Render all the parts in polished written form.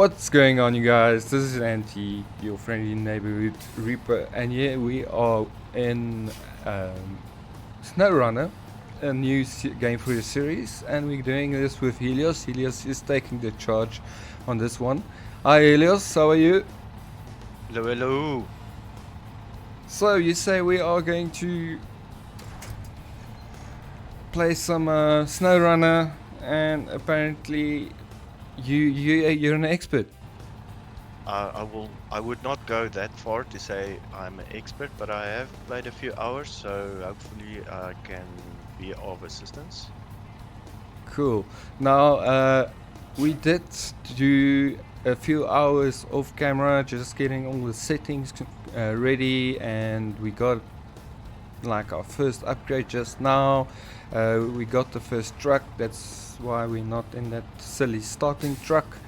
What's going on, you guys? This is Anti, your friendly neighborhood Reaper, and yeah, we are in SnowRunner, a new game for the series, and we're doing this with Helios. Helios is taking the charge on this one. Hi, Helios, how are you? Hello, hello. So, you say we are going to play some SnowRunner, and apparently you're an expert. I would not go that far to say I'm an expert, but I have played a few hours, so hopefully I can be of assistance. Cool. Now, we did do a few hours off camera, just getting all the settings ready, and we got like our first upgrade just now. We got the first truck. That's why we're not in that silly starting truck.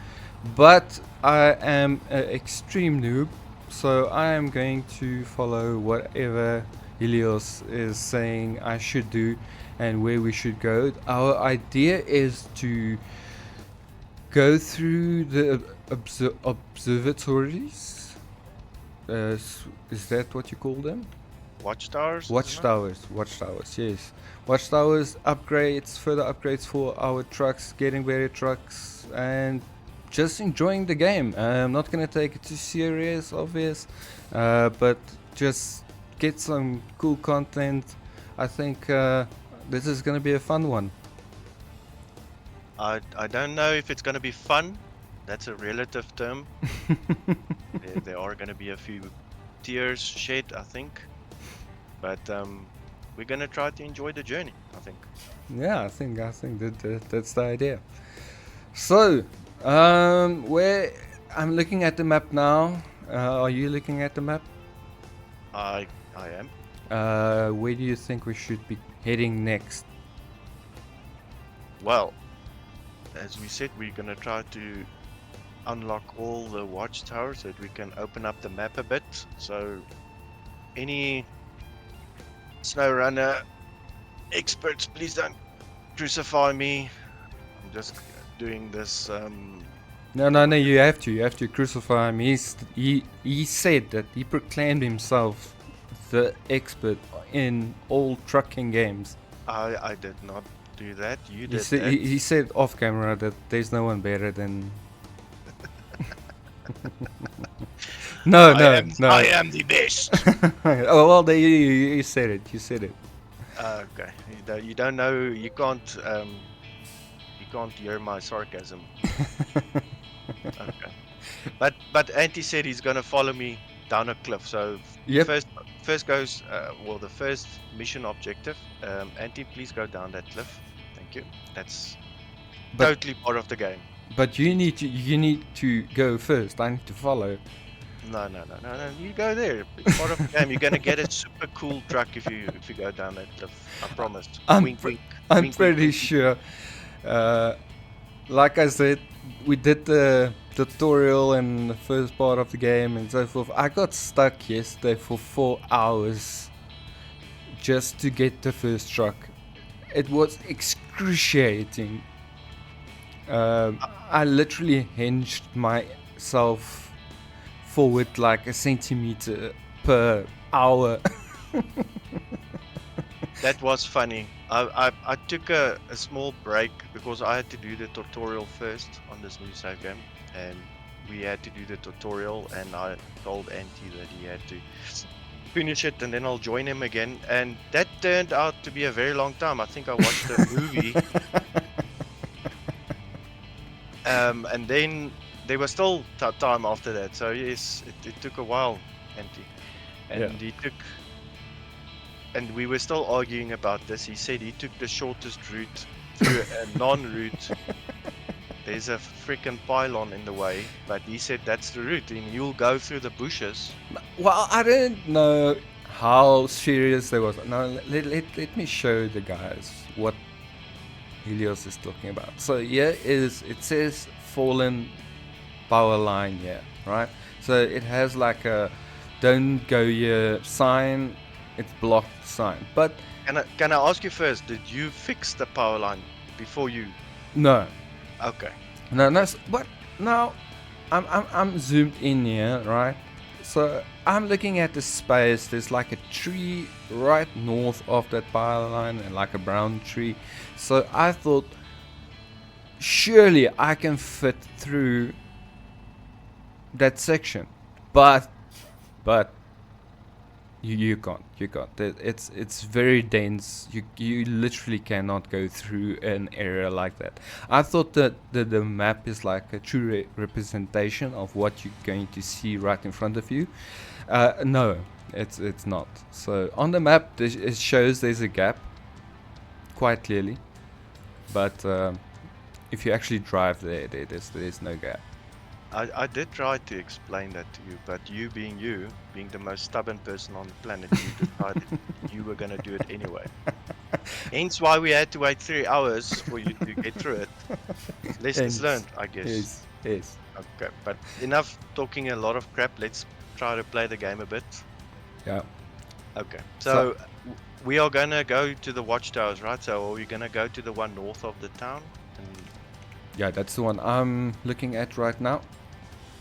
But I am an extreme noob, so I am going to follow whatever Helios is saying I should do and where we should go. Our idea is to go through the observatories. Is that what you call them? Watchtowers? Watchtowers, yes. Watchtowers, upgrades, further upgrades for our trucks, getting better trucks, and just enjoying the game. I'm not gonna take it too serious, obvious, but just get some cool content. I think this is gonna be a fun one. I don't know if it's going to be fun. That's a relative term. There are going to be a few tears shed, I think. But we're going to try to enjoy the journey, I think. Yeah, I think that's the idea. So, where I'm looking at the map now. Are you looking at the map? I am. Where do you think we should be heading next? Well, as we said, we're going to try to unlock all the watchtowers so that we can open up the map a bit. So, any SnowRunner experts, please don't crucify me. I'm just doing this. No. You have to crucify him. He said that he proclaimed himself the expert in all trucking games. I did not do that. You did He, that. he said off camera that there's no one better than. No. I am the best. Oh well, you said it. You said it. Okay. You don't know. You can't. You can't hear my sarcasm. Okay. But Auntie said he's gonna follow me down a cliff. So Yep. first goes. Well, the first mission objective. Auntie, please go down that cliff. Thank you. That's totally part of the game. But you need to go first. I need to follow. No. You go there. It's part of the game. You're gonna get a super cool truck if you go down that cliff. I promise. Wink, wink. I'm Wink, pretty wink. sure. Like I said, we did the tutorial in the first part of the game and so forth. I got stuck yesterday for 4 hours just to get the first truck. It was excruciating. I literally hinged myself forward like a centimeter per hour. That was funny. I took a small break because I had to do the tutorial first on this new save game, and we had to do the tutorial, and I told Auntie that he had to finish it and then I'll join him again, and that turned out to be a very long time. I think I watched a movie. And then there was still time after that, so yes, it took a while, Auntie. And he took, and we were still arguing about this. He said he took the shortest route through a non-route. There's a freaking pylon in the way, but he said that's the route, and you'll go through the bushes. Well, I didn't know how serious they was. Now, let me show the guys what Helios is talking about. So here is, it says fallen power line here, right? So it has like a don't go here sign. It's blocked sign. But can I ask you first? Did you fix the power line before you? no. Okay. No. But now I'm zoomed in here, right? So I'm looking at the space. There's like a tree right north of that power line, and like a brown tree. So I thought, surely I can fit through that section, but but you can't. It's very dense. You literally cannot go through an area like that. I thought that the map is like a true representation of what you're going to see right in front of you. No, it's not. So on the map it shows there's a gap quite clearly, but if you actually drive there's no gap. I did try to explain that to you, but you, being the most stubborn person on the planet, you decided you were going to do it anyway. Hence why we had to wait 3 hours for you to get through it. Lessons learned, I guess. Yes. Okay, but enough talking a lot of crap. Let's try to play the game a bit. Yeah. Okay, so we are going to go to the watchtowers, right? So are we going to go to the one north of the town? Yeah, that's the one I'm looking at right now.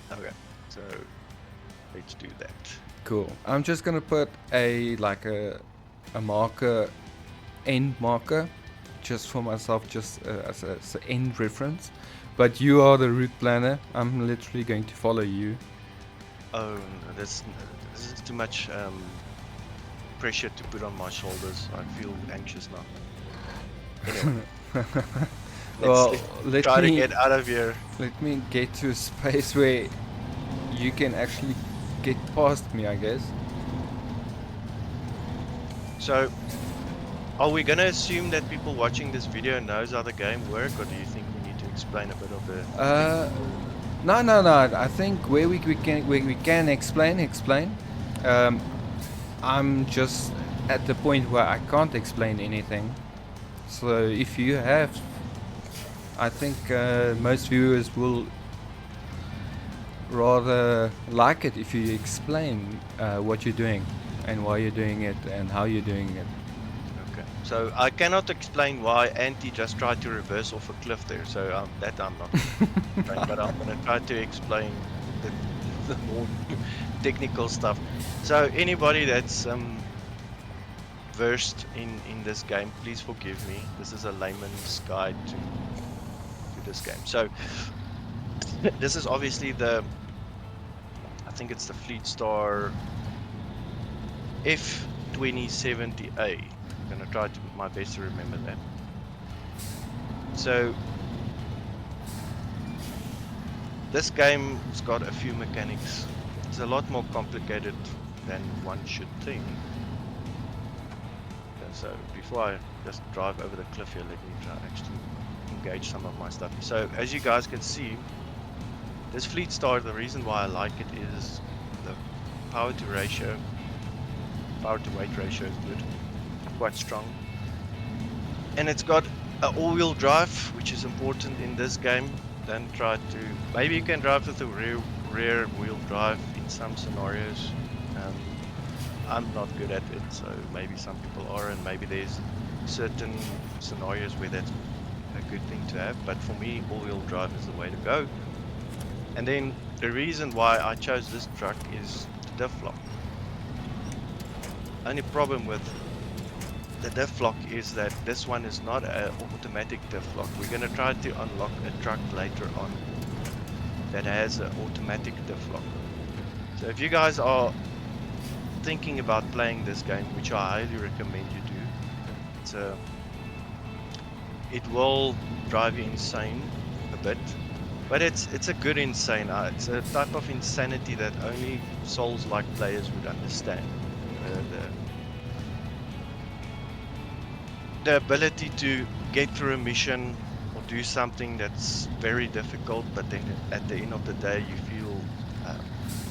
Okay, so let's do that. Cool. I'm just gonna put a marker, end marker, just for myself, just as an end reference. But you are the route planner. I'm literally going to follow you. Oh, no, this is too much pressure to put on my shoulders. I feel anxious now. Anyway, let's try to get out of here. Let me get to a space where you can actually get past me, I guess. So, are we gonna assume that people watching this video knows how the game works, or do you think we need to explain a bit of the? No. I think where we can explain. I'm just at the point where I can't explain anything. So if you have, I think most viewers will rather like it if you explain what you're doing and why you're doing it and how you're doing it. Okay. So I cannot explain why Antti just tried to reverse off a cliff there. So that I'm not. But I'm gonna try to explain the more technical stuff. So anybody that's versed in this game, please forgive me. This is a layman's guide to this game. So this is obviously I think it's the Fleet Star F2070A. I'm gonna try to do my best to remember that. So this game's got a few mechanics. It's a lot more complicated than one should think. Okay, so before I just drive over the cliff here, let me try actually engage some of my stuff. So as you guys can see, this Fleet Star, the reason why I like it is the power to weight ratio is good, quite strong. And it's got an all-wheel drive, which is important in this game. Then maybe you can drive with a rear wheel drive in some scenarios. I'm not good at it, so maybe some people are, and maybe there's certain scenarios where that's a good thing to have. But for me, all-wheel drive is the way to go. And then the reason why I chose this truck is the diff lock. Only problem with the diff lock is that this one is not an automatic diff lock. We're going to try to unlock a truck later on that has an automatic diff lock. So if you guys are thinking about playing this game, which I highly recommend you do, it will drive you insane a bit. But it's a good insane. It's a type of insanity that only Souls-like players would understand. The ability to get through a mission or do something that's very difficult, but then at the end of the day you feel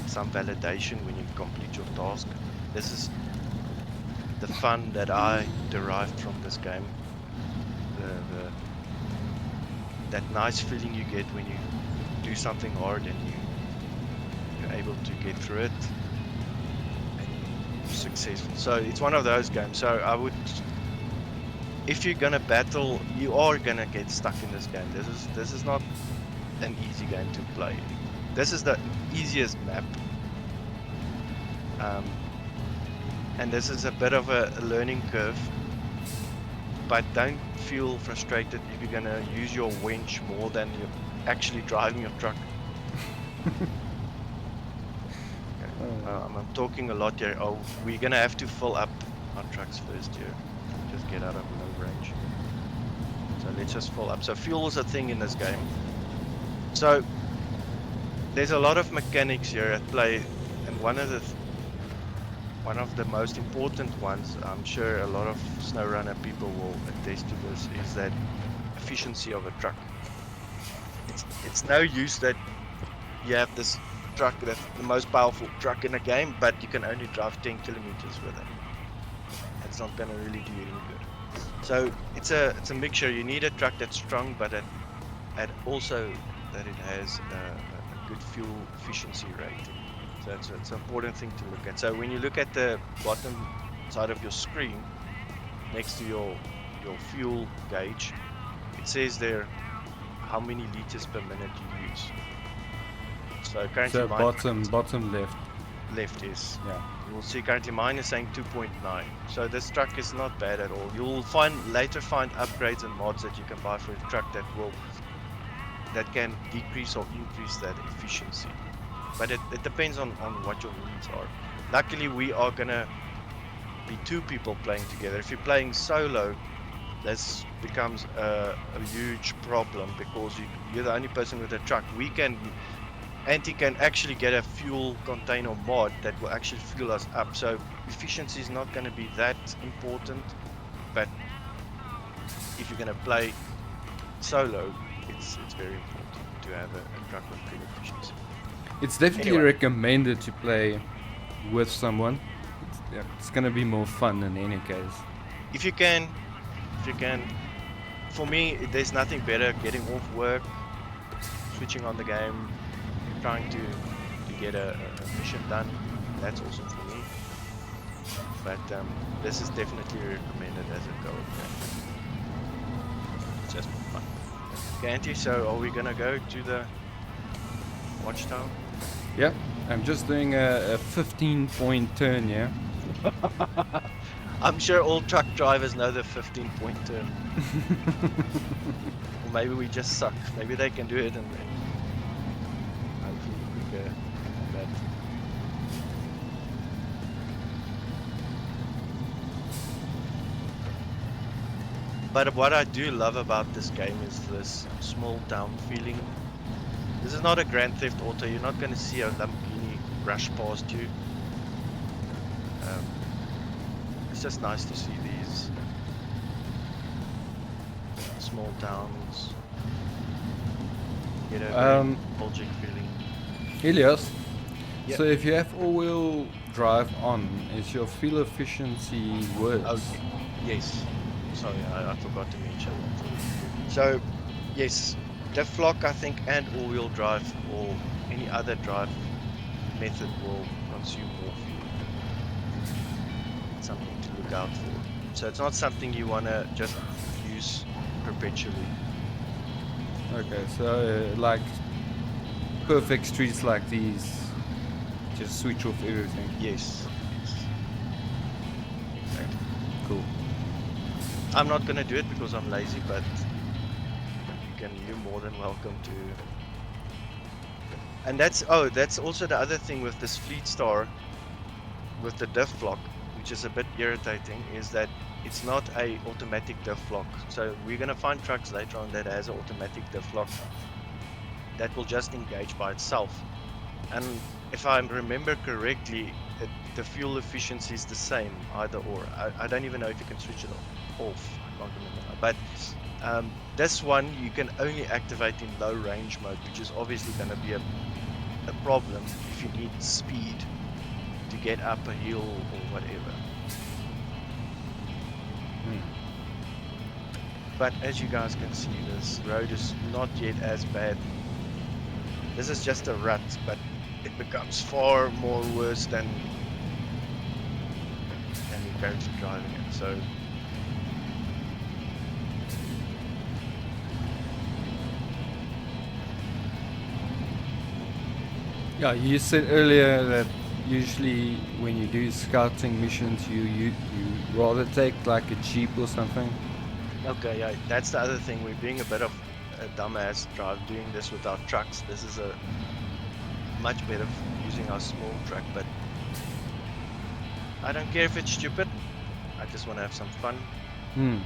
some validation when you complete your task. This is the fun that I derived from this game. That nice feeling you get when you do something hard and you're able to get through it and you're successful. So it's one of those games. So I would, if you're gonna battle, you are gonna get stuck in this game. This is not an easy game to play. this is the easiest map. And this is a bit of a learning curve, but don't feel frustrated if you're gonna use your winch more than you're actually driving your truck. I'm talking a lot here. Oh, we're gonna have to fill up our trucks first here. Just get out of low range. So let's just fill up. So fuel is a thing in this game. So there's a lot of mechanics here at play, and one of the most important ones, I'm sure a lot of SnowRunner people will attest to this, is that efficiency of a truck. It's no use that you have this truck that's the most powerful truck in the game, but you can only drive 10 kilometers with it. It's not going to really do you any good. So it's a mixture. You need a truck that's strong, but at also that it has a good fuel efficiency rate. So it's an important thing to look at. So when you look at the bottom side of your screen, next to your fuel gauge, it says there how many liters per minute you use. So currently bottom left. Left is. Yeah. You'll see currently mine is saying 2.9. So this truck is not bad at all. You'll later find upgrades and mods that you can buy for a truck that can decrease or increase that efficiency. But it depends on what your needs are. Luckily, we are gonna be 2 people playing together. If you're playing solo, this becomes a huge problem because you're the only person with a truck. Anti can actually get a fuel container mod that will actually fuel us up. So efficiency is not going to be that important, but if you're going to play solo, it's very important to have a truck with good efficiency. It's definitely recommended to play with someone. It's going to be more fun in any case. If you can. For me, there's nothing better getting off work, switching on the game, trying to get a mission done. That's awesome for me. But this is definitely recommended as a go. It's just fun. Okay, Auntie, so are we gonna go to the watchtower? Yeah, I'm just doing a 15-point turn, yeah. I'm sure all truck drivers know the 15-point turn. Or maybe we just suck. Maybe they can do it and hopefully quicker than that. But what I do love about this game is this small town feeling. This is not a Grand Theft Auto. You're not going to see a Lamborghini rush past you. It's just nice to see these small towns. Get a bulging feeling. H3llios, Yep. so if you have all-wheel drive on, is your fuel efficiency worse? Okay. Yes. Sorry, I forgot to mention that. So, yes, diff lock, I think, and all-wheel drive or any other drive method will consume more fuel. It's something to look out for. So it's not something you want to just use perpetually. Okay, so like perfect streets like these, just switch off everything. Yes. Exactly. Cool. I'm not gonna do it because I'm lazy, but you're more than welcome to. And that's also the other thing with this Fleet Star, with the diff lock, which is a bit irritating, is that it's not a automatic diff lock. So we're gonna find trucks later on that has an automatic diff lock that will just engage by itself. And if I remember correctly, the fuel efficiency is the same either or. I don't even know if you can switch it off. I can't remember now. But this one you can only activate in low range mode, which is obviously going to be a problem if you need speed to get up a hill or whatever. But as you guys can see, this road is not yet as bad. This is just a rut, but it becomes far more worse than you're currently driving it. So Yeah, you said earlier that usually when you do scouting missions, you rather take like a jeep or something. Okay, yeah, that's the other thing. We're being a bit of a dumbass drive doing this with our trucks. This is a much better using our small truck, but I don't care if it's stupid. I just want to have some fun. Hmm.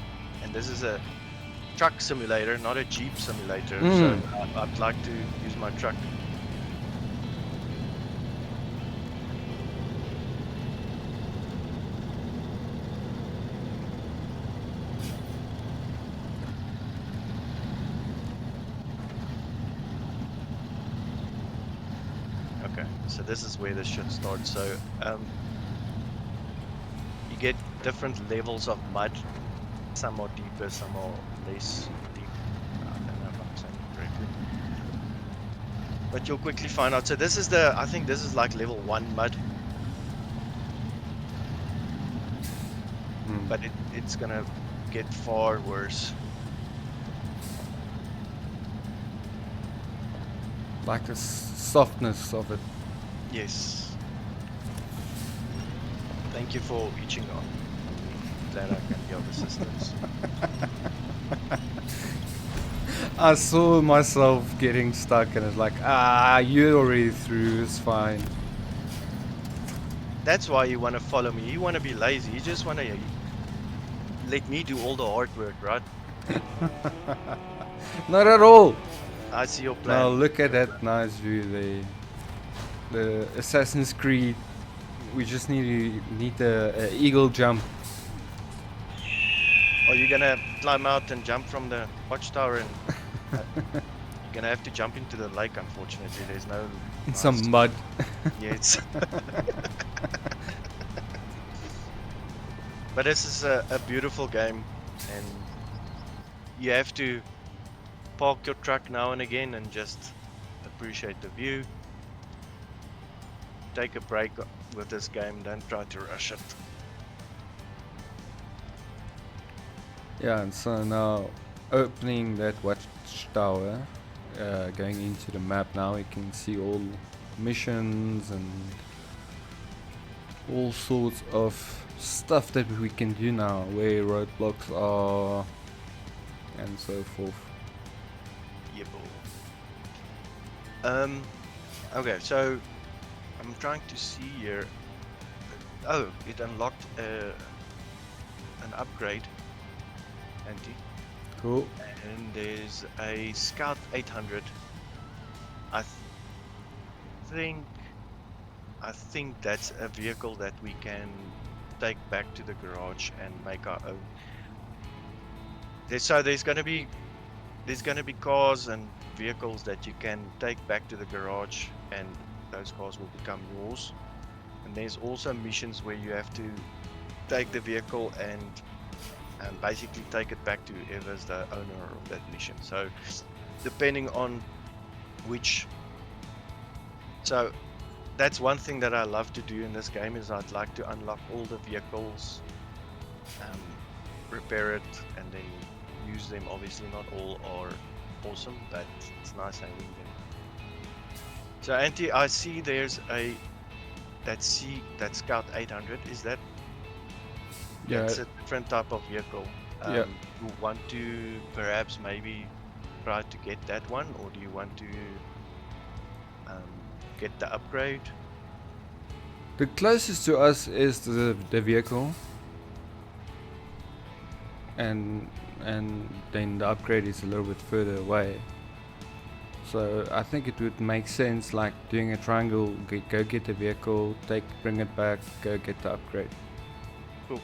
And this is a truck simulator, not a Jeep simulator. So Hmm. I'd like to use my truck. Okay, so this is where this should start. So you get different levels of mud. Some are deeper, some are less deep. I don't know if I'm saying it correctly. But you'll quickly find out. So this is I think this is like level 1 mud, Hmm. but it's gonna get far worse. Like the softness of it. Yes. Thank you for reaching on me. Glad I can be of assistance. I saw myself getting stuck, and it's like, you're already through. It's fine. That's why you want to follow me. You want to be lazy. You just want to let me do all the hard work, right? Not at all. I see your Now plan. look at that nice view there. The Assassin's Creed. We just need a eagle jump. Are you gonna climb out and jump from the watchtower and you're gonna have to jump into the lake, unfortunately. There's no In nice. some mud. Yeah, it's but this is a beautiful game, and you have to park your truck now and again and just appreciate the view. Take a break with this game, don't try to rush it. Yeah, and so now opening that watchtower, going into the map now, you can see all missions and all sorts of stuff that we can do now, where roadblocks are, and so forth. Yeah, okay, so I'm trying to see here. Oh, it unlocked an upgrade, Anti. Cool. And there's a Scout 800. I think I think that's a vehicle that we can take back to the garage and make our own. There's gonna be cars and vehicles that you can take back to the garage, and those cars will become yours. And there's also missions where you have to take the vehicle and basically take it back to whoever's the owner of that mission. So depending on which, so that's one thing that I love to do in this game is I'd like to unlock all the vehicles, um, repair it, and then use them. Obviously, not all are awesome, but it's nice having them. So, Auntie, I see there's that Scout 800. Is that Yeah, that's a different type of vehicle? yeah. You want to perhaps maybe try to get that one, or do you want to get the upgrade? The closest to us is the vehicle, and then the upgrade is a little bit further away. So I think it would make sense, like doing a triangle. Go get the vehicle, bring it back, go get the upgrade. Cool.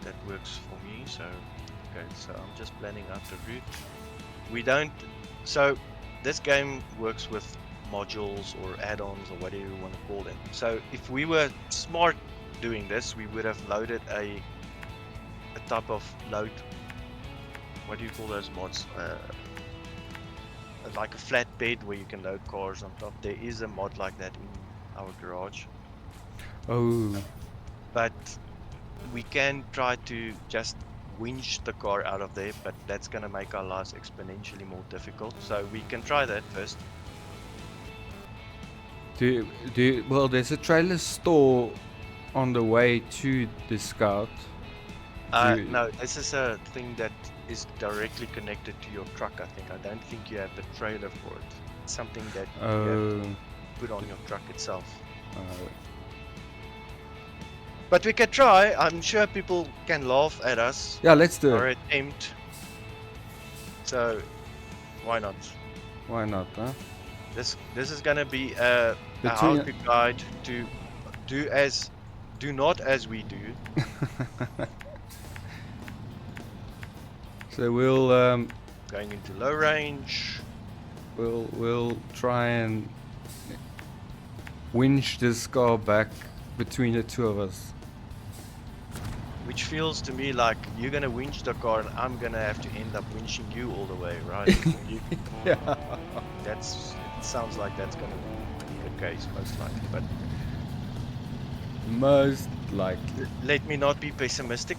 That works for me. So okay, so I'm just planning out the route. We don't. So this game works with modules or add-ons or whatever you want to call them. So if we were smart doing this, we would have loaded a type of load. What do you call those mods? Like a flatbed where you can load cars on top. There is a mod like that in our garage, Oh, but we can try to just winch the car out of there, but that's gonna make our lives exponentially more difficult. So we can try that first. Well, there's a trailer store on the way to the Scout. No, this is a thing that is directly connected to your truck, I think. I don't think you have the trailer for it. It's something that you have to put on your truck itself. But we can try. I'm sure people can laugh at us. Yeah, let's do Our it. attempt. So, why not? Why not, huh? This is gonna be a how-to guide to do not as we do. So we'll going into low range. We'll try and winch this car back between the two of us. Which feels to me like you're gonna winch the car and I'm gonna have to end up winching you all the way, right? Yeah. It sounds like that's gonna be the case most likely, but Most likely. let me not be pessimistic.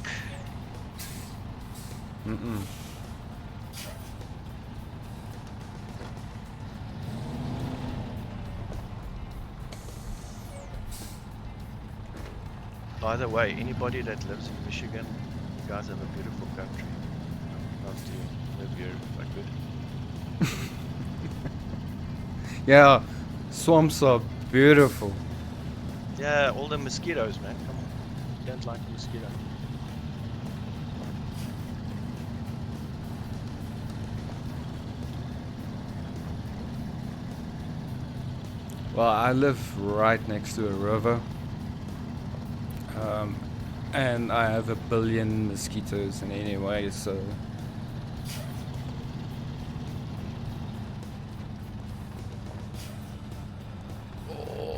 By the way, anybody that lives in Michigan, you guys have a beautiful country. Not to live here, but good. Yeah, swamps are beautiful. Yeah, all the mosquitoes, man. Come on. You don't like mosquitoes. Well, I live right next to a river. And I have a billion mosquitoes in any way, so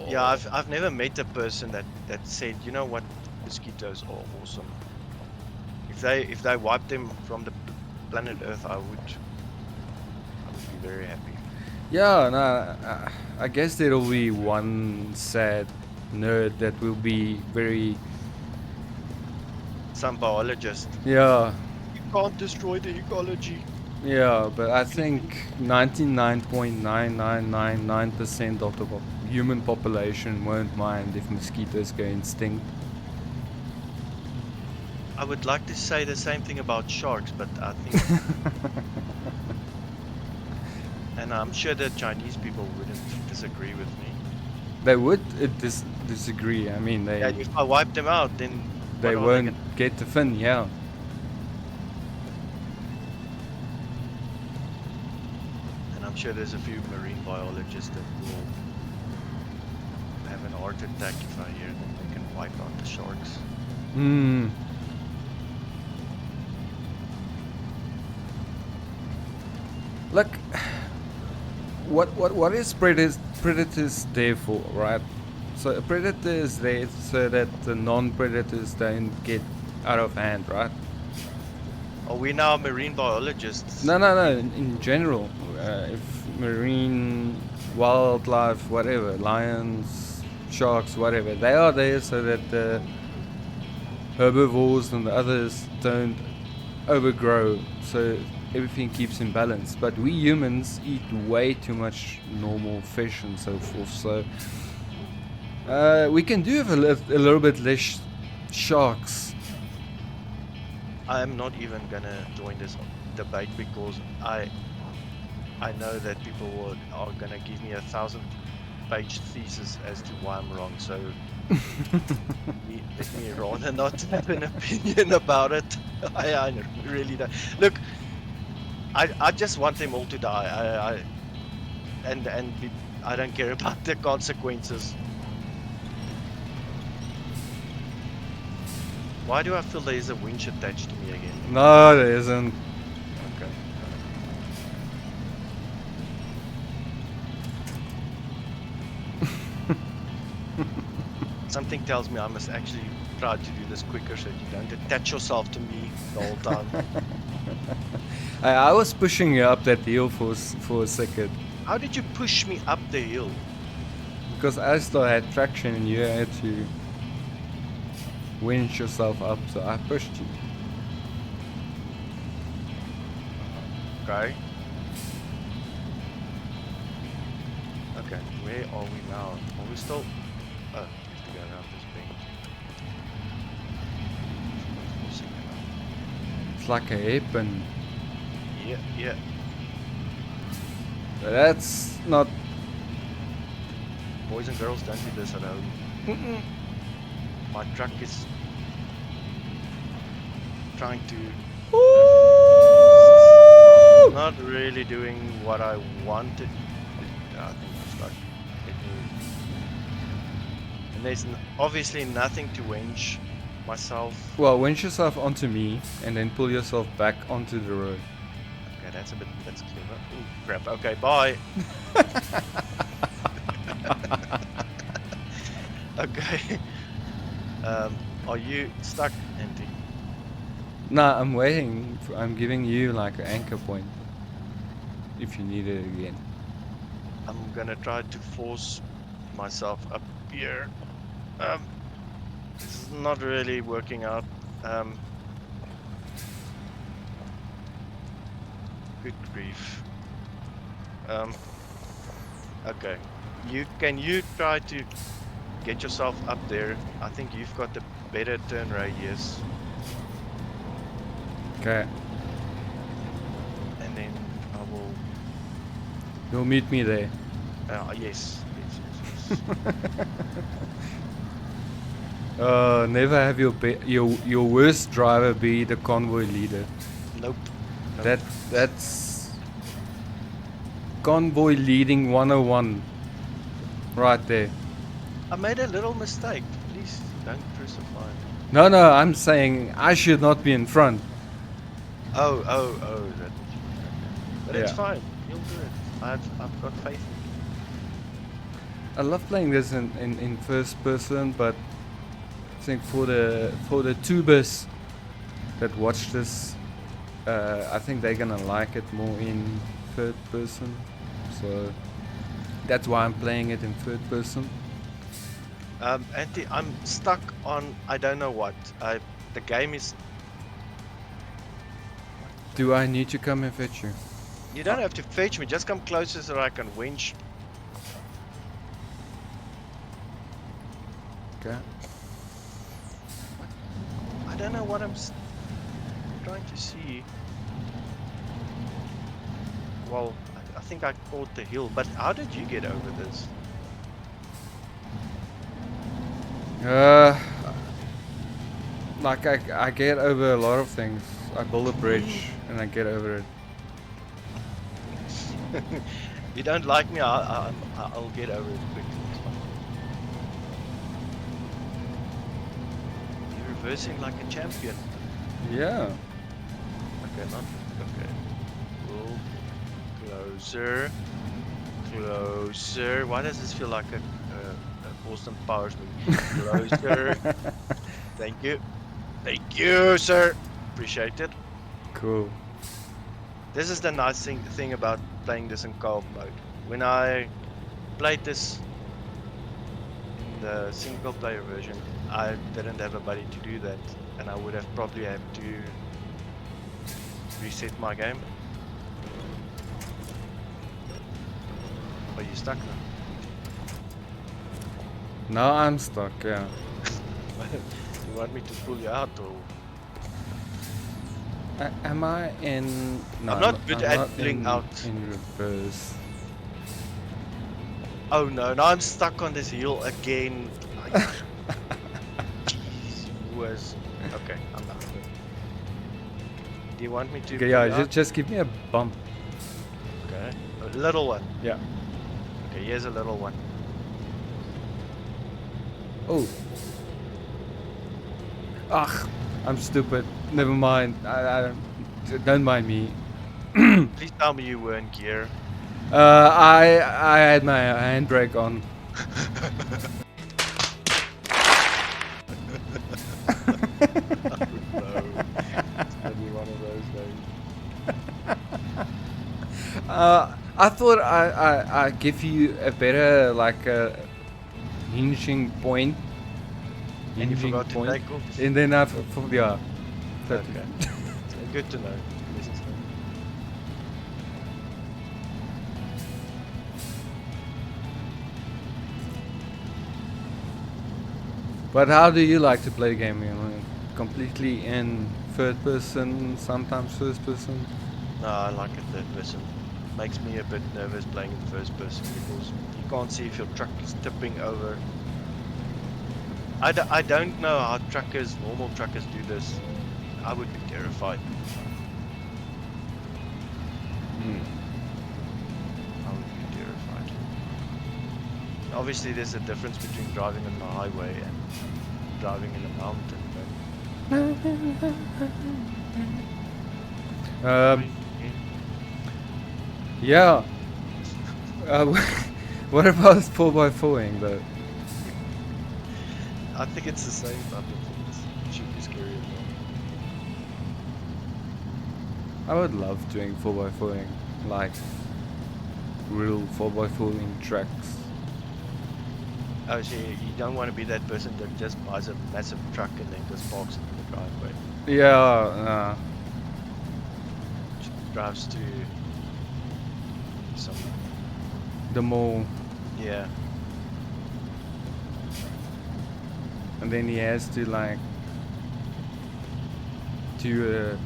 Yeah, I've never met a person that said, you know what, mosquitoes are awesome. If they wiped them from the planet Earth, I would be very happy. yeah, no, I guess there'll be one sad nerd that will be very, Some biologist. yeah, You can't destroy the ecology. yeah, but I think 99.9999% of the human population won't mind if mosquitoes go extinct. I would like to say the same thing about sharks, but I think, and I'm sure the Chinese people wouldn't disagree with me. They would disagree. I mean, Yeah, if I wipe them out, then they won't get the fin, yeah. And I'm sure there's a few marine biologists that will have an heart attack if I hear that they can wipe out the sharks. Look, what is predators there for, right? So a predator is there so that the non-predators don't get out of hand, right? Are we now marine biologists? No. In general, if marine wildlife, whatever, lions, sharks, whatever, they are there so that the herbivores and the others don't overgrow, so everything keeps in balance. But we humans eat way too much normal fish and so forth, so we can do have a little bit less sharks. I am not even gonna join this debate because I know that people are gonna give me a 1,000-page thesis as to why I'm wrong. So let me rather not have an opinion about it. I really don't. Look, I just want them all to die. I don't care about the consequences. Why do I feel there is a winch attached to me again? No, there isn't. Okay. Something tells me I must actually try to do this quicker so you don't attach yourself to me the whole time. I was pushing you up that hill for a second. How did you push me up the hill? Because I still had traction and you had to winch yourself up, so I pushed you. Okay. Okay, where are we now? Are we still... Oh, we have to go around this bend. It's like a hairpin. Yeah, yeah. That's not. Boys and girls, don't do this at home. My truck is trying to... not really doing what I wanted. I think I'm stuck. And there's obviously nothing to winch myself. Well, winch yourself onto me and then pull yourself back onto the road. Okay, that's clever. Ooh, crap. Okay, bye. Okay. Are you stuck, Andy? Nah, I'm waiting. I'm giving you like an anchor point. If you need it again. I'm gonna try to force myself up here. This is not really working out. Good grief. Okay. Can you try to get yourself up there? I think you've got the better turn radius. Okay. And then I will... You'll meet me there. Yes. Never have your worst driver be the convoy leader. Nope. That's convoy leading 101. Right there. I made a little mistake. Please don't crucify me. No, I'm saying I should not be in front. Oh, that. But it's Yeah. fine. You'll do it. I've got faith in you. I love playing this in first person, but I think for the tubers that watch this, I think they're gonna like it more in third person. So that's why I'm playing it in third person. Auntie, I'm stuck on I don't know what. The game is... Do I need to come and fetch you? You don't have to fetch me. Just come closer so I can winch. Okay. I don't know what I'm trying to see. Well, I think I caught the hill, but how did you get over this? Like I get over a lot of things. I build a bridge and I get over it. You don't like me, I'll get over it quickly. It's fine. You're reversing like a champion. Yeah. Okay, not okay. We'll closer, closer. Why does this feel like a Austin Powers movie? Closer. Thank you, sir. Appreciate it. Cool. This is the nice thing about playing this in co-op mode. When I played this in the single player version, I didn't have a buddy to do that, and I would have probably had to reset my game. Are you stuck now? Now I'm stuck, yeah. You want me to pull you out or? Am I in... No, I'm not good at not pulling out. in reverse. Oh no, now I'm stuck on this hill again. Jeez, okay, I'm not. Do you want me to? Okay, yeah, just give me a bump. Okay, a little one. Yeah. Okay, here's a little one. Oh. Ugh, I'm stupid. Never mind. I don't mind me. Please tell me you were in gear. I had my handbrake on. No, it's gonna be one of those days. I thought I give you a better like hinging point. And you Hinging forgot to point. take off. And then yeah. Okay. Good to know. This is But how do you like to play the game? You know, completely in third person, sometimes first person? No, I like it third person. Makes me a bit nervous playing in first person because you can't see if your truck is tipping over. I don't know how normal truckers do this. I would be terrified. I would be terrified. Obviously, there's a difference between driving on the highway and driving in a mountain. But Yeah. What about 4x4ing though? I think it's the same type of things. It should be scary as well. I would love doing 4x4ing, like real 4x4ing tracks. Oh, so you don't want to be that person that just buys a massive truck and then just parks it in the driveway. Yeah, Drives to some. the mall, Yeah. and then he has to like do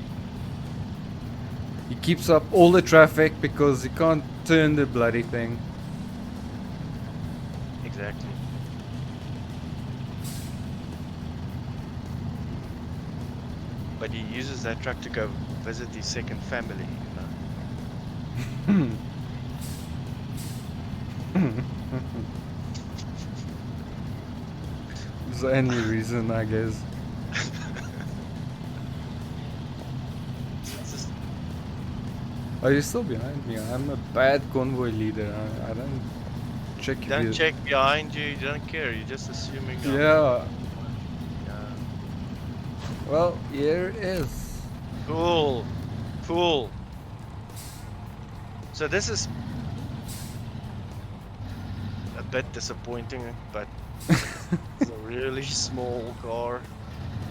he keeps up all the traffic because he can't turn the bloody thing. Exactly. But he uses that truck to go visit his second family, you know. It's the only reason, I guess. It's just, Are you still behind me? I'm a bad convoy leader. I don't check if don't you... check behind you, you don't care, you're just assuming. Yeah. Yeah. Well, here it is. Cool. Cool. So this is a bit disappointing, but it's a really small car.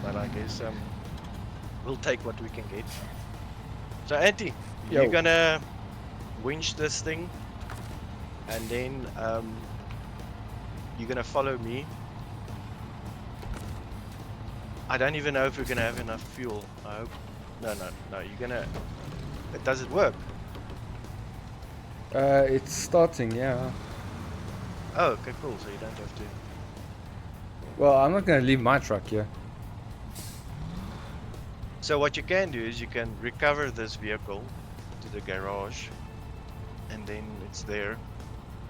But I guess we'll take what we can get. So Auntie, Yo. you're gonna winch this thing, and then you're gonna follow me. I don't even know if we're gonna have enough fuel. I hope. No. You're gonna. Does it work? It's starting, yeah. Oh, okay, cool. So you don't have to. Well, I'm not gonna leave my truck here. So what you can do is you can recover this vehicle to the garage, and then it's there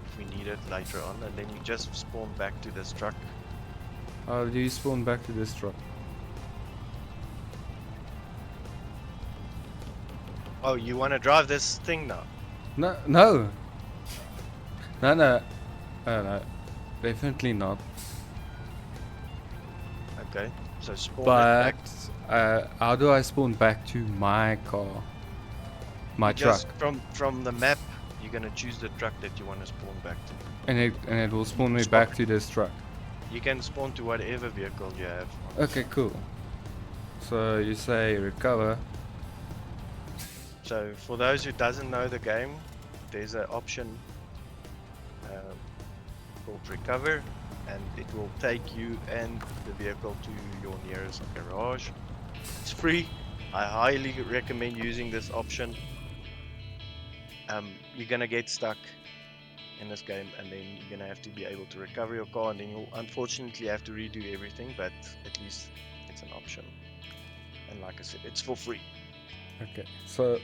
if we need it later on, and then you just spawn back to this truck. How do you spawn back to this truck? Oh, you want to drive this thing now? No. No, definitely not. Okay, so spawn it But back. how do I spawn back to my car? My truck. Just from the map, you're gonna choose the truck that you want to spawn back to. And it will spawn me Stop back it. to this truck. You can spawn to whatever vehicle you have. Okay, cool. So you say recover. So for those who doesn't know the game, there's an option called recover, and it will take you and the vehicle to your nearest garage. It's free. I highly recommend using this option. You're gonna get stuck in this game, and then you're gonna have to be able to recover your car, and then you'll unfortunately have to redo everything, but at least it's an option. And like I said, it's for free. Okay, so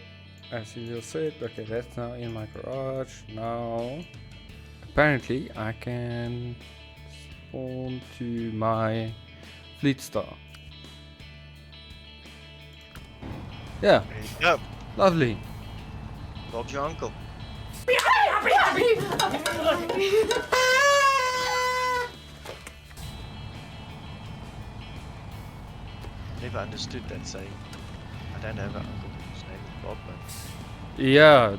as you just said, okay, that's now in my garage. Now, apparently, I can spawn to my Fleet Star. Yeah, There you go. lovely. Bob's your uncle. Never understood that saying. I don't have an uncle whose name is Bob, but Yeah,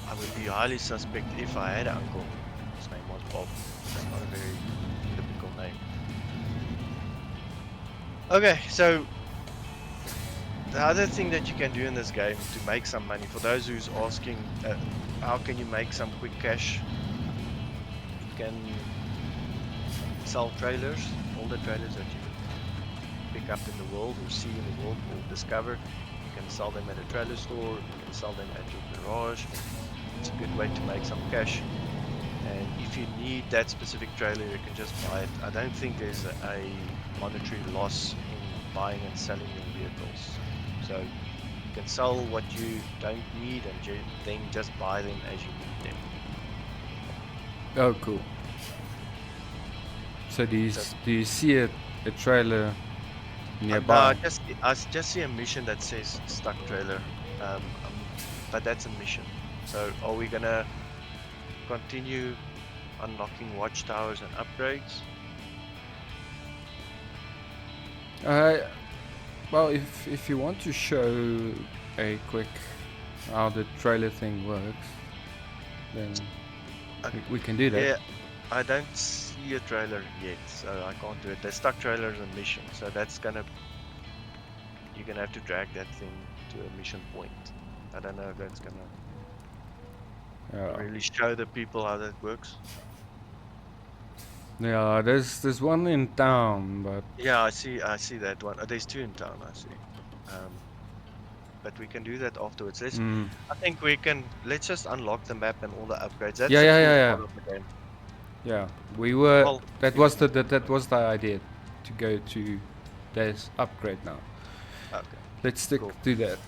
I would be highly suspect if I had an uncle whose name was Bob. That's not a very typical name. Okay, so the other thing that you can do in this game to make some money, for those who's asking how can you make some quick cash, you can sell trailers, all the trailers that you pick up in the world or see in the world or discover. You can sell them at a trailer store, you can sell them at your garage. It's a good way to make some cash. And if you need that specific trailer, you can just buy it. I don't think there's a monetary loss in buying and selling your vehicles. So you can sell what you don't need and then just buy them as you need them. Oh, cool. So do you see a trailer nearby? No, I just see a mission that says stuck trailer, but that's a mission. So are we gonna continue unlocking watchtowers and upgrades? Well, if you want to show a quick how the trailer thing works, then we can do that. Yeah, I don't see a trailer yet, so I can't do it. The stuck trailer is a mission, so you're gonna have to drag that thing to a mission point. I don't know if that's gonna really show the people how that works. Yeah, there's one in town, but yeah, I see that one. There's two in town, I see. But we can do that afterwards. I think let's just unlock the map and all the upgrades. That's yeah. part of the game. Yeah, we were. Well, that was the idea, to go to this upgrade now. Okay. Let's stick to that.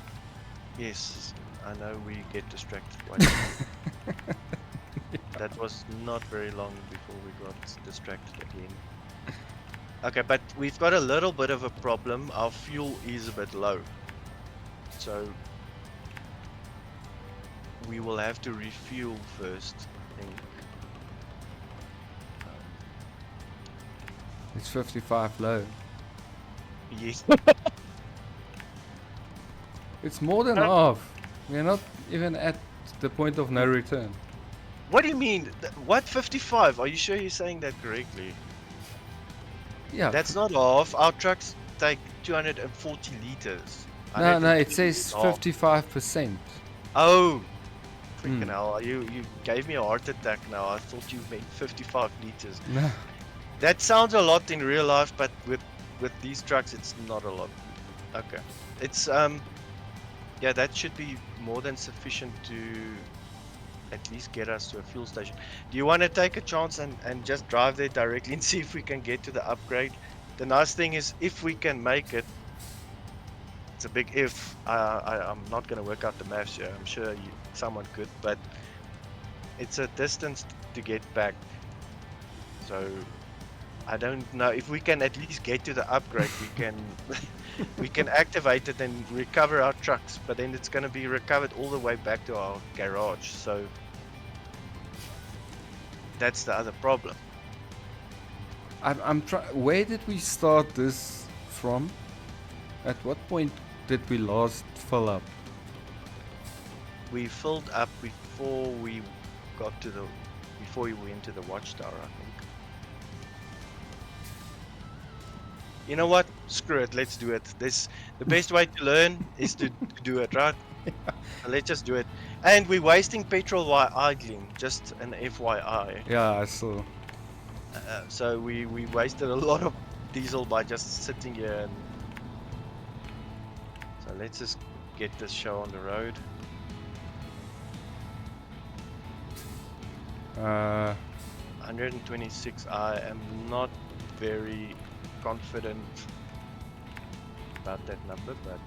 Yes, I know we get distracted. That was not very long before we got distracted again. Okay, but we've got a little bit of a problem. Our fuel is a bit low. So we will have to refuel first, I think. It's 55 low. Yes. It's more than half. We're not even at the point of no return. What do you mean? What 55? Are you sure you're saying that correctly? Yeah. That's not half. Our trucks take 240 liters. No, it says 55%. Oh, freaking hell! You gave me a heart attack now. I thought you meant 55 liters. No. That sounds a lot in real life, but with these trucks, it's not a lot. Okay, it's yeah, that should be more than sufficient to at least get us to a fuel station. Do you want to take a chance and just drive there directly and see if we can get to the upgrade? The nice thing is, if we can make it, it's a big if. I'm not going to work out the maths here. I'm sure someone could, but it's a distance to get back. So I don't know if we can at least get to the upgrade. We can we can activate it and recover our trucks, but then it's going to be recovered all the way back to our garage. So that's the other problem. I'm trying. Where did we start this from? At what point did we last fill up? We filled up before we went to the watchtower, I think. You know what? Screw it. Let's do it. The best way to learn is to do it, right? Yeah. So let's just do it. And we're wasting petrol while idling. Just an FYI. Yeah, I saw. So we wasted a lot of diesel by just sitting here. And so let's just get this show on the road. 126. I am not very confident about that number, but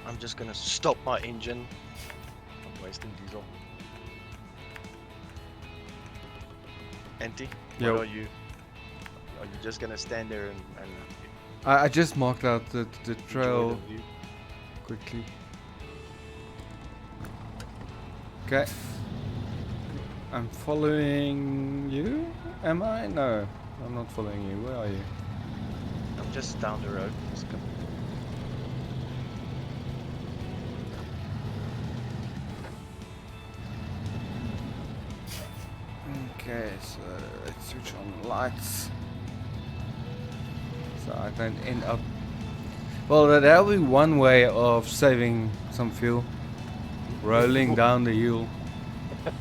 I'm just gonna stop my engine. I'm wasting diesel. Antti, what are you? Are you just gonna stand there and I just marked out the trail quickly. Okay. I'm following you? Am I? No, I'm not following you. Where are you? I'm just down the road. Just come. Okay, so let's switch on the lights. So I don't end up... Well, that'll be one way of saving some fuel. Rolling down the hill.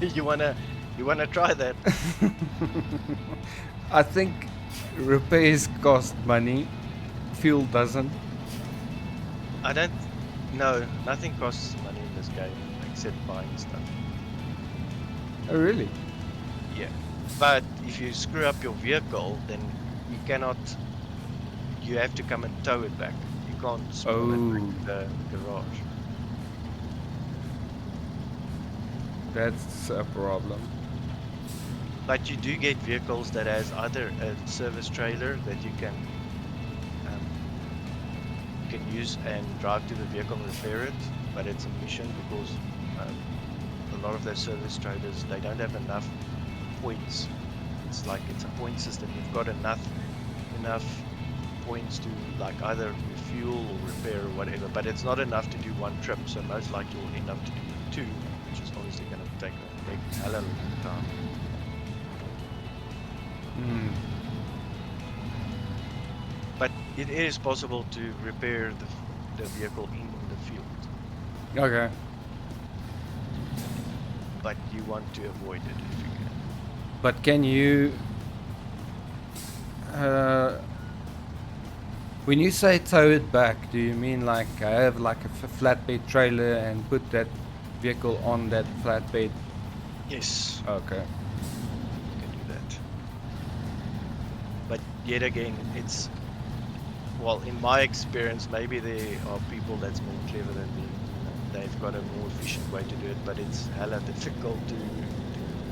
You wanna try that? I think repairs cost money, fuel doesn't. I don't. No, nothing costs money in this game except buying stuff. Oh, really? Yeah. But if you screw up your vehicle, then you cannot. You have to come and tow it back. You can't spawn it back Oh, to the garage. that's a problem. But you do get vehicles that has either a service trailer that um, you can use and drive to the vehicle and repair it. But it's a mission because a lot of those service trailers, they don't have enough points. It's like it's a point system. You've got enough points to like either refuel or repair or whatever, but it's not enough to do one trip. So most likely you'll end up to do two, which is obviously going to take a big hell of a long time. Hmm. But it is possible to repair the vehicle in the field, Okay. but you want to avoid it if you can. But can you, when you say tow it back, do you mean like I have like a flatbed trailer and put that vehicle on that flatbed? Yes, Okay. you can do that. But yet again, it's, well, in my experience, maybe there are people that's more clever than me. They've got a more efficient way to do it, but it's hella difficult to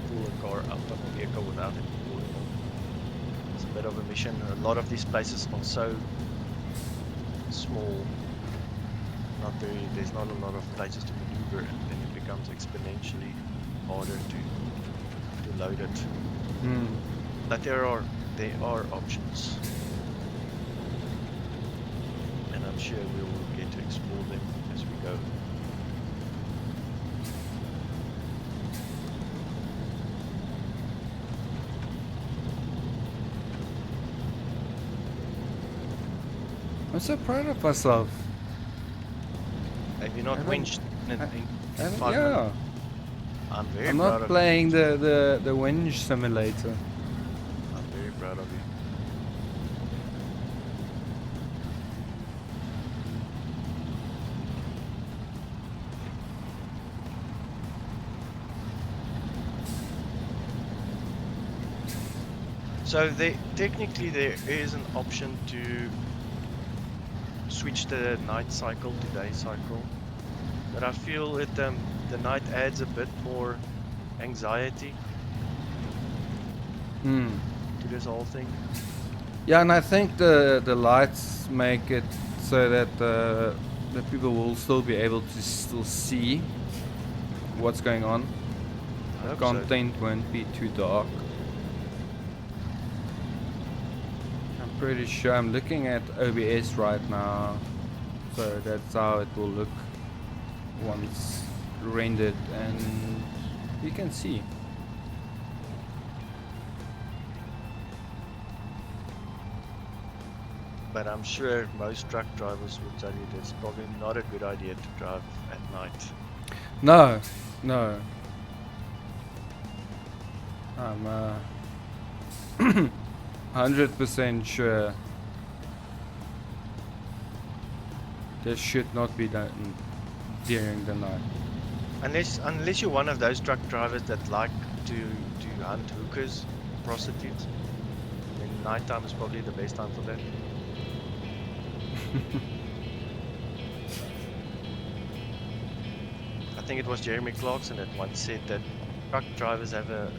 pull a car out of a vehicle without it falling off. It's a bit of a mission. A lot of these places are so small, there's not a lot of places to maneuver, and then it becomes exponentially harder to load it. Hmm. But there are options, and I'm sure we will get to explore them as we go. I'm so proud of myself. Have you not winched in I- 5 yeah. minutes? I'm very I'm proud not of playing you. the winch simulator. I'm very proud of you. So technically there is an option to switch the night cycle to day cycle, but I feel it the night adds a bit more anxiety Hmm. to this whole thing. Yeah, and I think the lights make it so that the people will still be able to still see what's going on. I hope so. Content won't be too dark. I'm pretty sure I'm looking at OBS right now, so that's how it will look once rendered, and you can see. But I'm sure most truck drivers will tell you that it's probably not a good idea to drive at night. No, no. I'm 100% sure this should not be done during the night. Unless you're one of those truck drivers that like to hunt hookers, prostitutes, then nighttime is probably the best time for that. I think it was Jeremy Clarkson that once said that truck drivers have a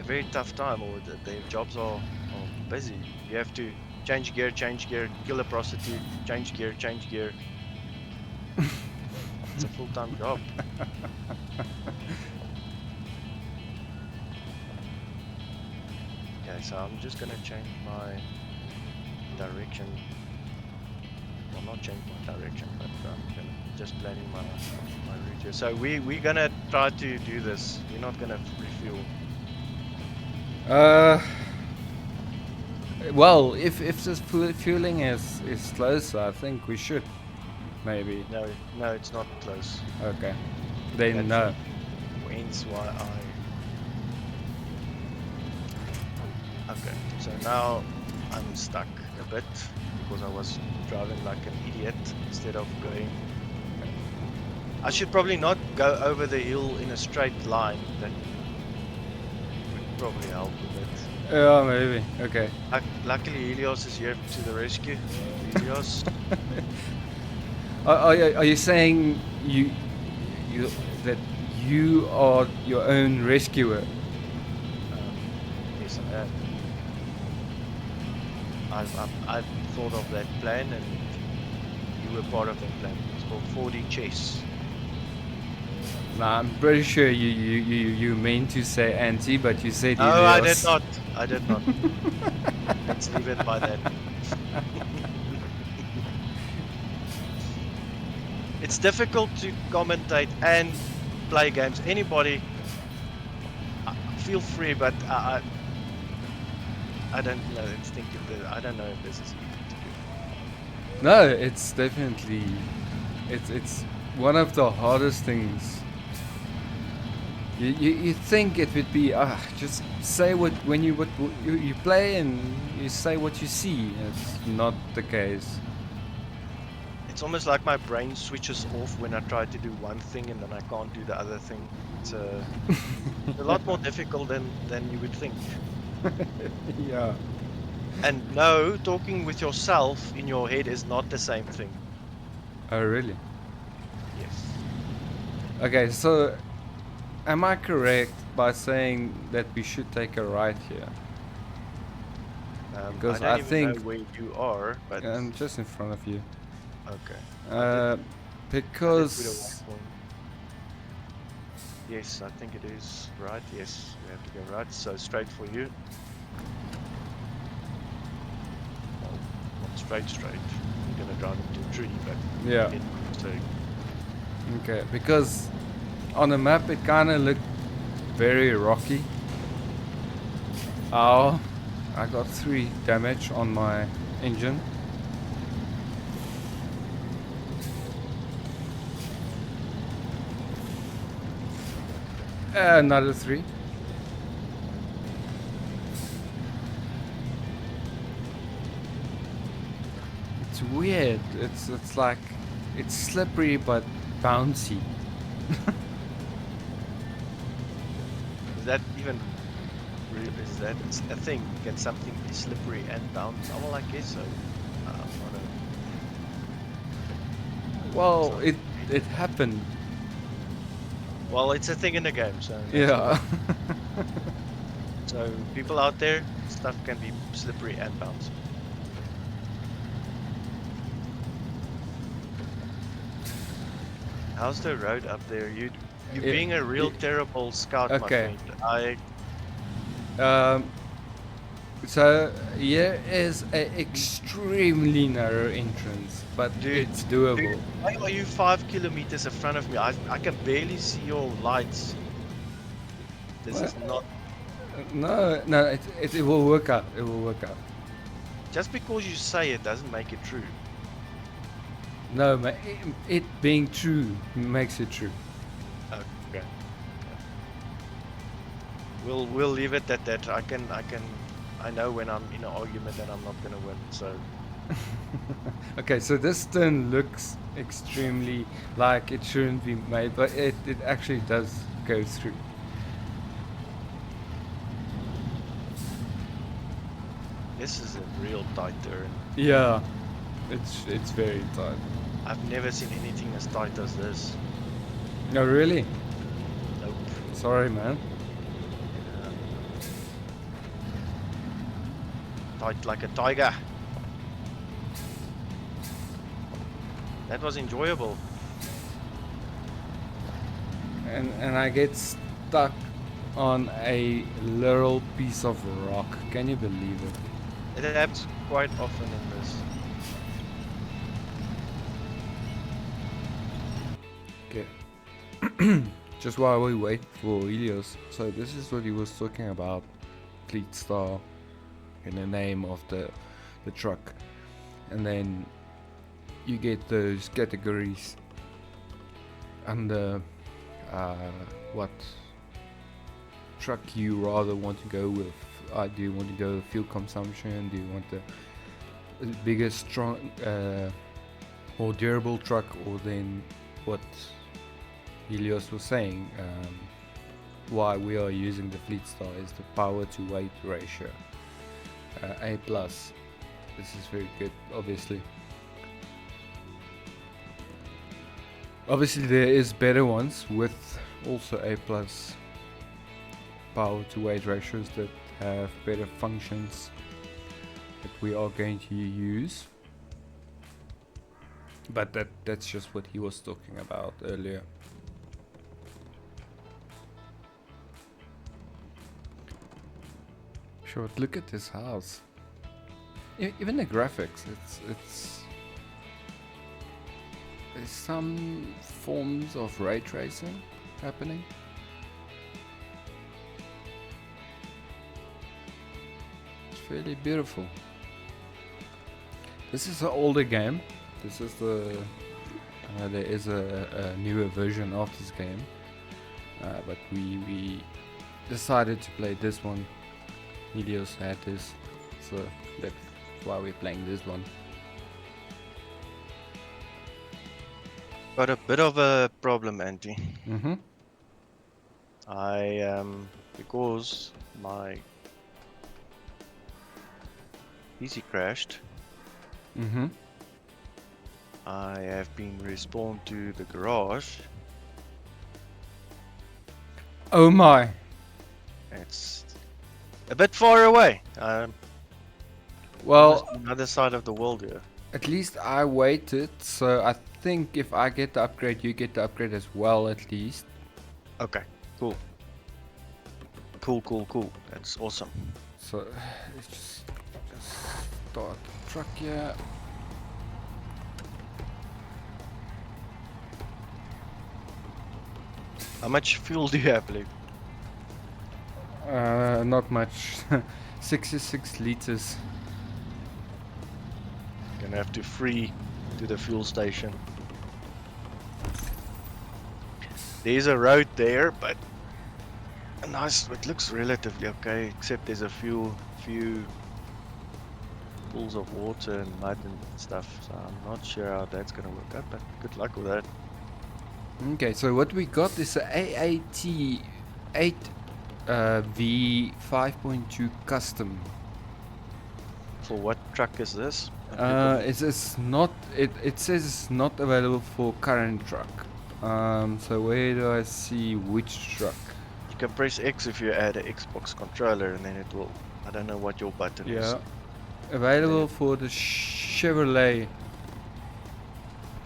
very tough time, or that their jobs are busy. You have to change gear, kill a prostitute, change gear. It's a full-time job. Okay, so I'm just gonna change my direction. Well, not change my direction, but I'm gonna just planning my route here. So we're gonna try to do this. We're not gonna refuel. Well, if this fueling is close, I think we should maybe. No, it's not close. Okay, then That's no. hence why Okay, so now I'm stuck a bit because I was driving like an idiot instead of going. I should probably not go over the hill in a straight line. That would probably help a bit. Yeah, maybe. Okay. Luckily, Helios is here to the rescue. Helios. Are you saying you that you are your own rescuer? Yes, I am. I've thought of that plan, and you were part of that plan. It's called 4D chess. Nah, I'm pretty sure you meant to say anti, but you said No, I did Helios. not. I did not. Let's leave it by that. It's difficult to commentate and play games. Anybody, feel free, but I don't know. I don't know if this is easy to do. No, it's definitely it's one of the hardest things. You think it would be just say what you play and you say what you see. It's not the case. It's almost like my brain switches off when I try to do one thing and then I can't do the other thing. It's a lot more difficult than you would think. Yeah. And no, talking with yourself in your head is not the same thing. Oh, really? Yes. Okay, so am I correct by saying that we should take a right here? Because I don't I even think know where you are, but I'm just in front of you. okay. Because Yes, I think it is right. Yes, we have to go right. So straight for you. Well, not straight. You're gonna drive into a tree, but yeah. Okay, because on the map it kind of looked very rocky. Oh, I got 3 damage on my engine. Another 3. It's weird. It's like it's slippery but bouncy. Is that even real? Is that a thing? Can something be slippery and bounce? Oh, well, I guess so. Well, it happened. Well, it's a thing in the game, so Yeah. So people out there, stuff can be slippery and bouncy. How's the road up there? You're being a real terrible scout, okay. my friend. So here is an extremely narrow entrance, but Dude, it's doable. Why are you 5 kilometers in front of me? I can barely see your lights. This is not. No, it will work out. It will work out. Just because you say it doesn't make it true. No, it being true makes it true. Okay. We'll leave it at that. I know when I'm in an argument that I'm not gonna win. So. Okay, so this turn looks extremely like it shouldn't be made, but it actually does go through. This is a real tight turn. Yeah, it's very tight. I've never seen anything as tight as this. No, really? Nope. Sorry, man. Tight like a tiger. That was enjoyable. And I get stuck on a little piece of rock. Can you believe it? It happens quite often in this. Okay. Just while we wait for Helios. So this is what he was talking about. Fleet Star in the name of the truck. And then you get those categories under what truck you rather want to go with. Do you want to go with fuel consumption? Do you want a bigger, strong, more durable truck, or then what Helios was saying? Why we are using the Fleet Star is the power to weight ratio. A plus. This is very good, obviously. Obviously there is better ones with also A plus power to weight ratios that have better functions that we are going to use. But that's just what he was talking about earlier. Sure, look at this house. Even the graphics, it's there's some forms of ray tracing happening. It's really beautiful. This is an older game. This is the there is a newer version of this game, but we decided to play this one. Helios had this, so that's why we're playing this one. Got a bit of a problem, Andy. Mm-hmm. Because my PC crashed, Mm-hmm. I have been respawned to the garage. Oh my! It's a bit far away. Well, on the other side of the world here. at least I waited, so I think if I get the upgrade, you get the upgrade as well, at least. Okay, cool. Cool. That's awesome. So let's just start the truck here. How much fuel do you have left? Not much. 66 liters. Gonna have to free to the fuel station. There's a road there, but nice. It looks relatively okay, except there's a few pools of water and mud and stuff. So I'm not sure how that's gonna work out, but good luck with that. Okay, so what we got is a AAT 8 V 5.2 custom. For what truck is this? It's not. It says it's not available for current truck. So where do I see which truck? You can press X if you add an Xbox controller, and then it will. I don't know what your button is. Yeah, available for the Chevrolet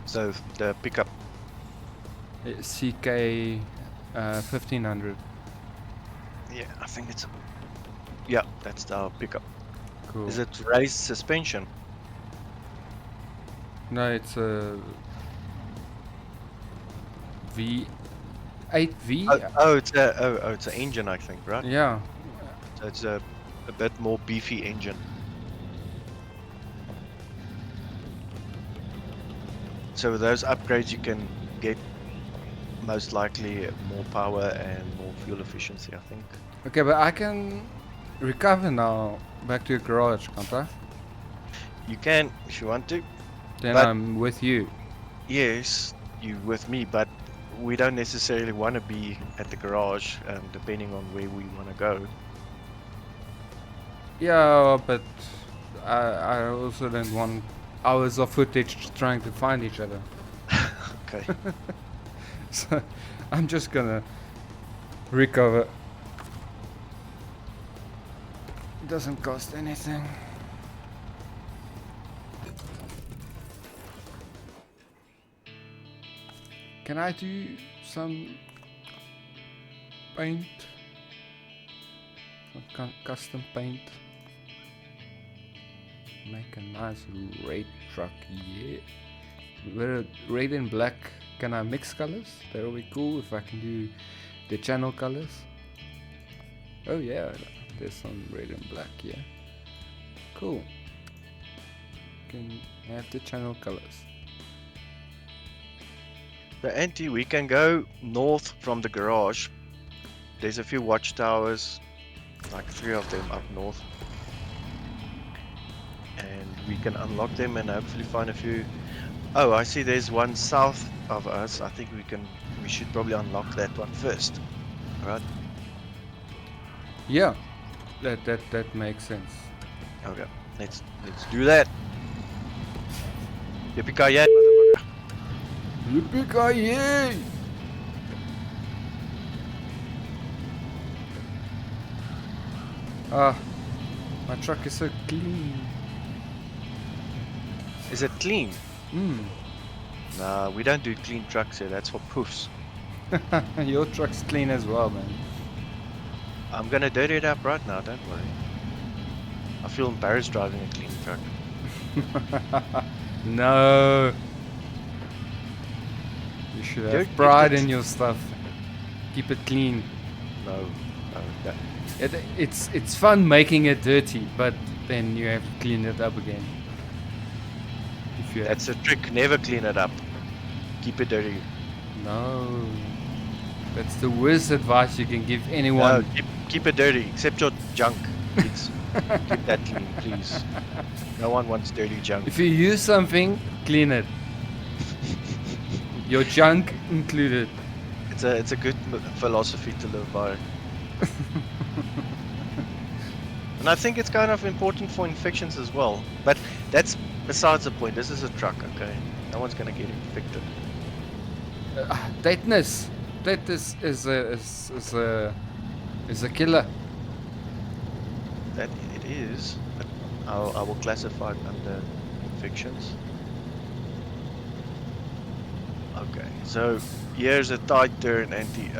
So the pickup. CK 1500. Yeah, I think it's. Yeah, that's the pickup. Cool. Is it raised suspension? No, it's a V 8V. It's an engine, I think, right? Yeah. So it's a bit more beefy engine. So with those upgrades, you can get most likely more power and more fuel efficiency, I think. Okay, but I can recover now back to the garage, can't I? You can if you want to. Then But- I'm with you. Yes, you with me, but we don't necessarily want to be at the garage, depending on where we want to go. Yeah, but I also don't want hours of footage trying to find each other. Okay. So I'm just gonna recover. It doesn't cost anything. Can I do some paint? Some custom paint? Make a nice red truck, yeah. With red and black, can I mix colors? That'll be cool if I can do the channel colors. Oh yeah, there's some red and black, yeah. Cool. Can have the channel colors. So Auntie, we can go north from the garage there's a few watchtowers, like 3 of them up north, and we can unlock them and hopefully find a few. Oh, I see. There's one south of us. I think we should probably unlock that one first. All right. Yeah, that makes sense. Okay. Let's do that. Yippee-ki-yay, motherfucker. Yippee-ki-yay! Ah, my truck is so clean. Is it clean? Hmm. Nah, we don't do clean trucks here. That's for poofs. Your truck's clean as well, man. I'm gonna dirty it up right now. Don't worry. I feel embarrassed driving a clean truck. No. You should have Don't pride give it- in your stuff. Keep it clean. No. That, It's fun making it dirty, but then you have to clean it up again. If you that's a trick. Never clean it up. Keep it dirty. no, that's the worst advice you can give No, anyone. keep it dirty. Except your junk. Kids. Keep that clean, please. No one wants dirty junk. If you use something, clean it. Your junk included. It's a good philosophy to live by. And I think it's kind of important for infections as well. But that's besides the point. This is a truck, okay? No one's gonna get infected. Tetanus is a killer. That it is. But I will classify it under infections. Okay, so here's a tight turn, Andy.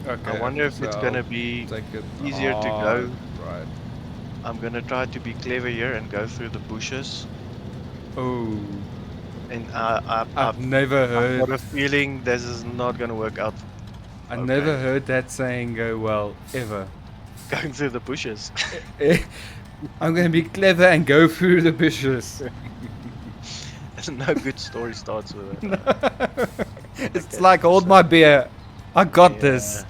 Okay. I wonder if so it's gonna I'll be take it easier to go. Right. I'm gonna try to be clever here and go through the bushes. Oh, And I've never I've heard. got a feeling this is not gonna work out. I okay. never heard that saying go well ever. Going through the bushes. I'm gonna be clever and go through the bushes. No good story starts with it. It's Okay, like hold so- my beer. I got Yeah. this.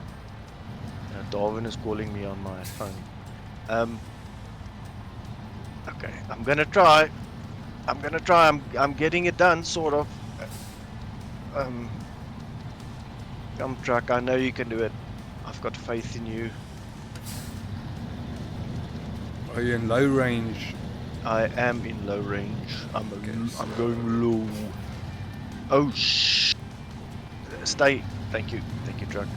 Darwin is calling me on my phone. Okay, I'm gonna try. I'm getting it done, sort of. Come truck, I know you can do it. I've got faith in you. Are you in low range? I am in low range. I'm so- going low. Oh stay. Thank you, truck.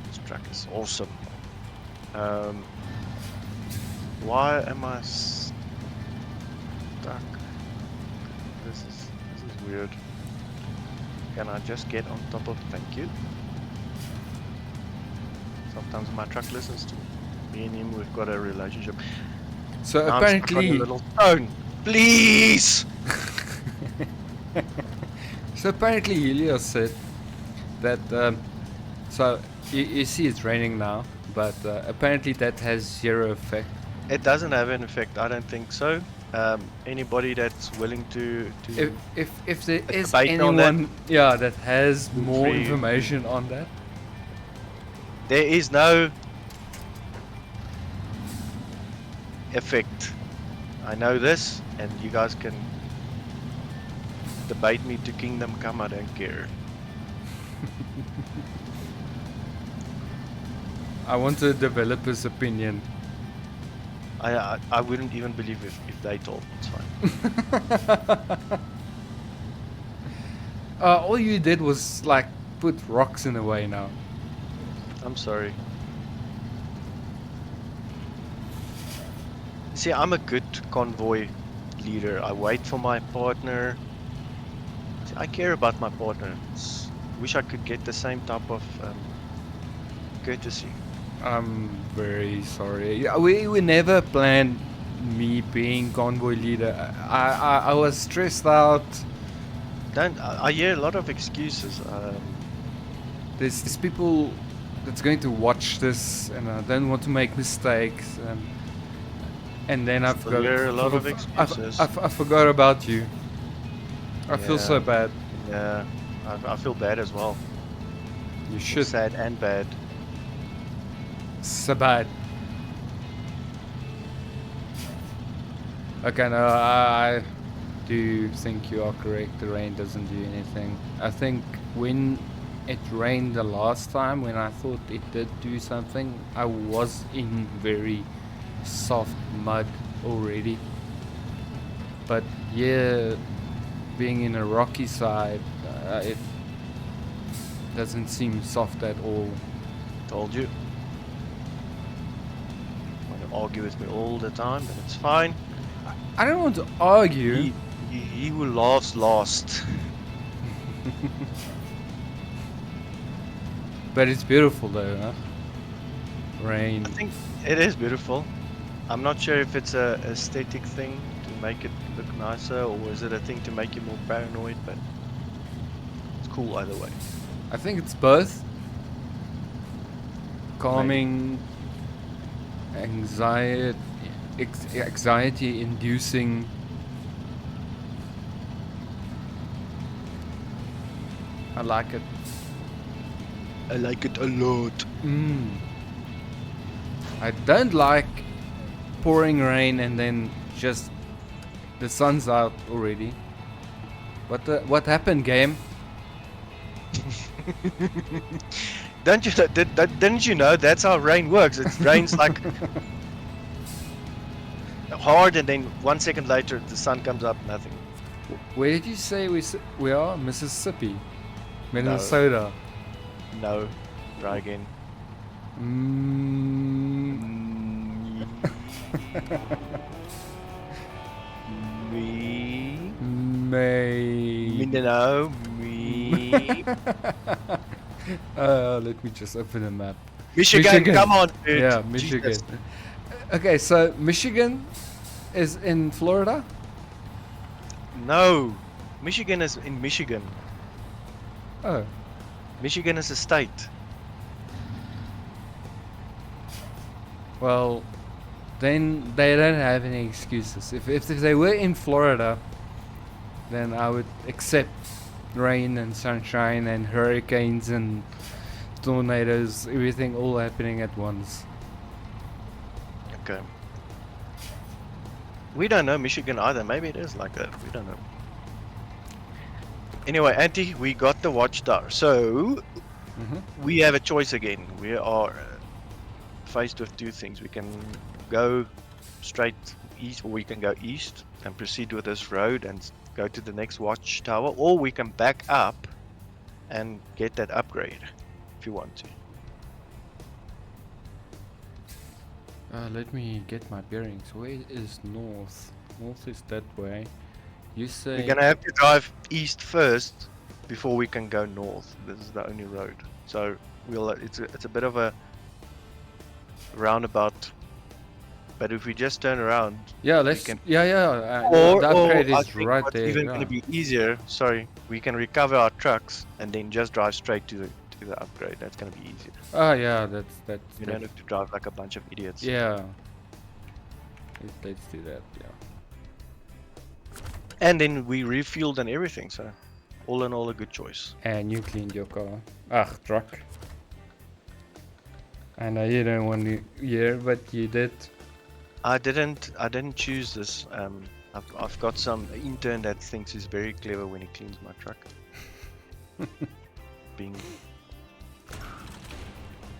This truck is awesome. Why am I stuck? This is weird. Can I just get on top of? Thank you. Sometimes my truck listens to me. Me and him, we've got a relationship. So Now I'm stuck on a apparently, little stone. Please. so apparently, Helios said that. So you see, it's raining now, but apparently that has zero effect. It doesn't have an effect. I don't think so. Anybody that's willing to If there is debate on that? anyone, yeah, that has more free. information on that, there is no effect. I know this, and you guys can debate me to kingdom come. I don't care. I want the developer's opinion. I wouldn't even believe if they told. It's fine. All you did was like put rocks in the way now. I'm sorry. See, I'm a good convoy leader. I wait for my partner. See, I care about my partner. Wish I could get the same type of courtesy. I'm very sorry. Yeah, we never planned me being convoy leader. I was stressed out. I hear a lot of excuses. There's people that's going to watch this, and I don't want to make mistakes. And then I forgot. hear a lot of I excuses. forgot about you. I feel so Yeah. bad. Yeah, I feel bad as well. You should. Sad and bad. So bad. Okay, no, I do think you are correct. The rain doesn't do anything. I think when it rained the last time, when I thought it did do something, I was in very soft mud already. But yeah, being in a rocky side, it doesn't seem soft at all. Told you. Want to argue with me all the time, but it's fine. I don't want to argue. He who laughs last. But it's beautiful though, huh? Rain. I think it is beautiful. I'm not sure if it's a aesthetic thing to make it look nicer, or is it a thing to make you more paranoid, but it's cool either way. I think it's both. Calming, anxiety inducing. I like it. I like it a lot. I don't like pouring rain and then just the sun's out already. What happened, game? Didn't you know that's how rain works? It rains like hard, and then 1 second later the sun comes up. Nothing. Where did you say we are? Mississippi, Minnesota. No. Try again. Me. May. No. Me. Let me just open a map. Michigan, come on, dude. Yeah, Michigan. Jesus. Okay, so Michigan is in Florida? No. Michigan is in Michigan. Oh. Michigan is a state. Well, then they don't have any excuses. If they were in Florida, then I would accept rain and sunshine and hurricanes and tornadoes, everything all happening at once. Okay. We don't know Michigan either. Maybe it is like that. We don't know. Anyway, Auntie, we got the watchtower. So, we have a choice again. We are faced with two things. We can go straight east, or we can go east and proceed with this road and go to the next watchtower, or we can back up and get that upgrade if you want to. Let me get my bearings. Where is north? North is that way. You say We're gonna have to drive east first before we can go north. This is the only road. So we'll it's a bit of a roundabout. But if we just turn around, yeah, let's can, the upgrade I is think right what's there. even going to be easier. Sorry, we can recover our trucks and then just drive straight to the upgrade. That's going to be easier. Oh yeah, that's. You don't have to drive like a bunch of idiots. Yeah. Let's do that. Yeah. And then we refueled and everything. So, all in all, a good choice. And you cleaned your car. Truck. I know you don't want to hear, but you did. I didn't choose this. I've got some intern that thinks he's very clever when he cleans my truck. Being,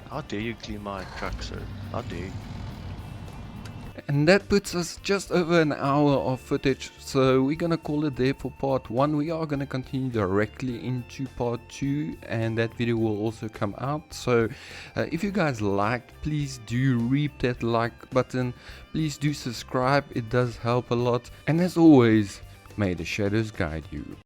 how dare you clean my truck, sir? How dare you? And that puts us just over an hour of footage, so we're gonna call it there for part 1. We are gonna continue directly into part 2, and that video will also come out. So if you guys liked, please do reap that like button, please do subscribe, it does help a lot, and as always, may the shadows guide you.